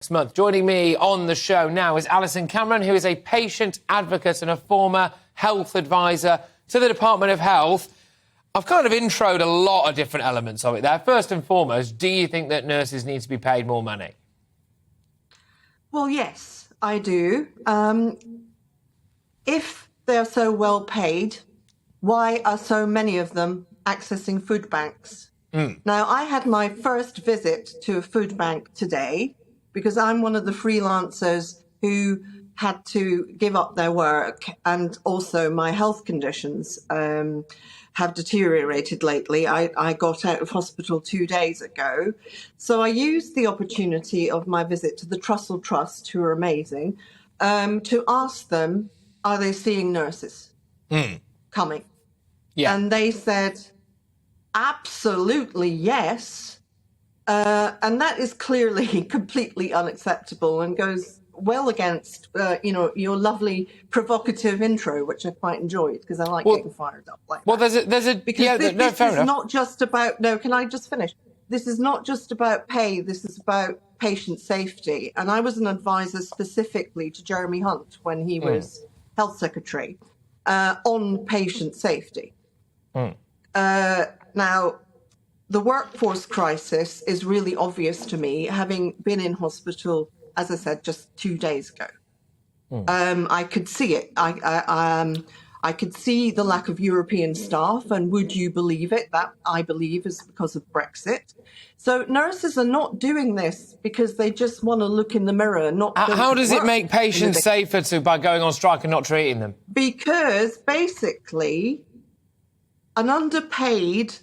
This month. Joining me on the show now is Alison Cameron, who is a patient advocate and a former health advisor to the Department of Health. I've kind of introed a lot of different elements of it there. First and foremost, do you think that nurses need to be paid more money? Well, yes, I do. If they're so well paid, why are so many of them accessing food banks? Now, I had my first visit to a food bank today because I'm one of the freelancers who had to give up their work, and also my health conditions have deteriorated lately. I got out of hospital 2 days ago. So I used the opportunity of my visit to the Trussell Trust, who are amazing, to ask them, are they seeing nurses coming? Yeah. And they said, absolutely yes. And that is clearly completely unacceptable and goes well against, your lovely provocative intro, which I quite enjoyed because I like getting fired up like that. There's a because this is enough. not just about, can I just finish? This is not just about pay. This is about patient safety. And I was an advisor specifically to Jeremy Hunt when he was health secretary on patient safety. Now, the workforce crisis is really obvious to me, having been in hospital, as I said, just 2 days ago. I could see it. I could see the lack of European staff, and would you believe it? That, I believe, is because of Brexit. So nurses are not doing this because they just want to look in the mirror and not. How does it make patients safer by going on strike and not treating them? Because basically, an underpaid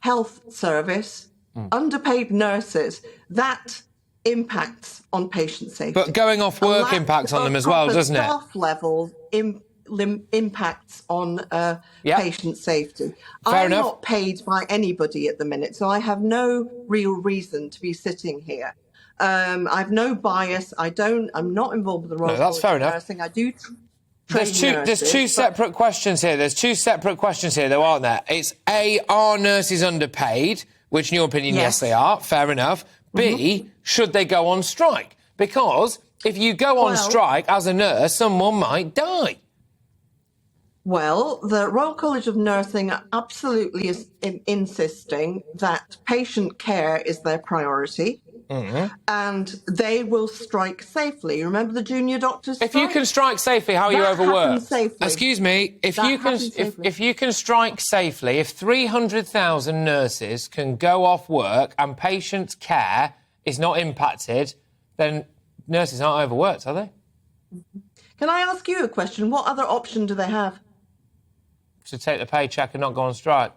health service, underpaid nurses, that impacts on patient safety. But going off work impacts on them as well, doesn't it? Staff level impacts on patient safety. I'm not paid by anybody at the minute, so I have no real reason to be sitting here. I have no bias. I'm not involved with the Royal College of Nursing. I do. There's two separate questions here. There's two separate questions here, though, aren't there? It's A, are nurses underpaid? Which, in your opinion, yes they are. Fair enough. B, should they go on strike? Because if you go on strike as a nurse, someone might die. Well, the Royal College of Nursing absolutely is insisting that patient care is their priority. And they will strike safely. Remember the junior doctors' strike? If you can strike safely, how are you overworked? Excuse me, if you can strike safely, if 300,000 nurses can go off work and patient care is not impacted, then nurses aren't overworked, are they? Can I ask you a question? What other option do they have? To take the paycheck and not go on strike.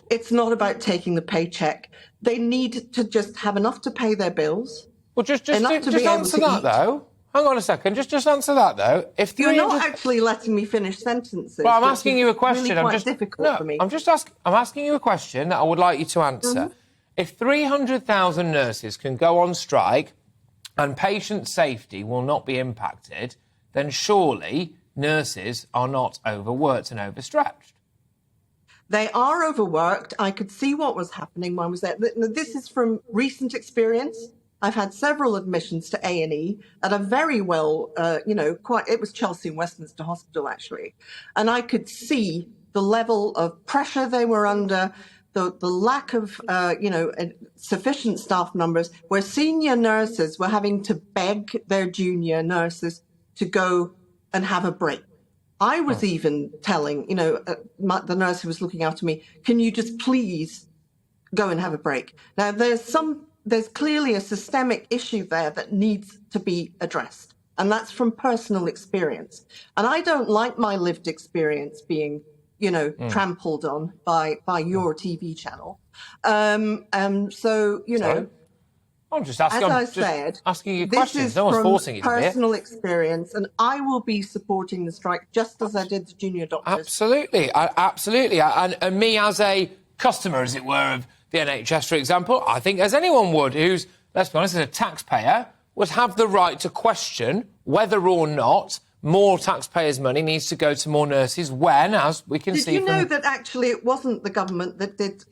It's not about taking the paycheck. They need to just have enough to pay their bills. Well, just answer that, though. Hang on a second. Just answer that, though. If you're not actually letting me finish sentences. Well, I'm asking you a question. Really difficult for me. I'm asking you a question that I would like you to answer. If 300,000 nurses can go on strike and patient safety will not be impacted, then surely nurses are not overworked and overstretched. They are overworked. I could see what was happening when I was there. This is from recent experience. I've had several admissions to A&E at a very well, it was Chelsea and Westminster Hospital, actually. And I could see the level of pressure they were under, the lack of, sufficient staff numbers, where senior nurses were having to beg their junior nurses to go and have a break. I was even telling, the nurse who was looking after me, can you just please go and have a break? Now, there's clearly a systemic issue there that needs to be addressed. And that's from personal experience. And I don't like my lived experience being, trampled on by your TV channel. Sorry? I'm just asking. As I said, asking you questions. No one's forcing you to be. Personal experience, and I will be supporting the strike just as I did the junior doctors. Absolutely, and me as a customer, as it were, of the NHS, for example, I think as anyone would, who's, let's be honest, as a taxpayer, would have the right to question whether or not more taxpayers' money needs to go to more nurses. When, as we can see, did you know that actually it wasn't the government that did?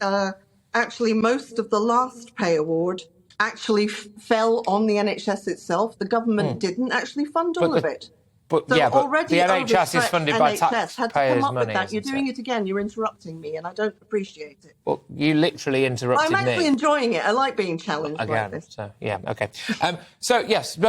Actually, most of the last pay award actually fell on the NHS itself. The government didn't actually fund all of it. But So yeah, but already the NHS is funded by NHS had to come taxpayers' up with money. that. You're doing it again. You're interrupting me, and I don't appreciate it. Well, you literally interrupted me. I'm actually enjoying it. I like being challenged like Again, this. so yeah, okay. So yes, no, but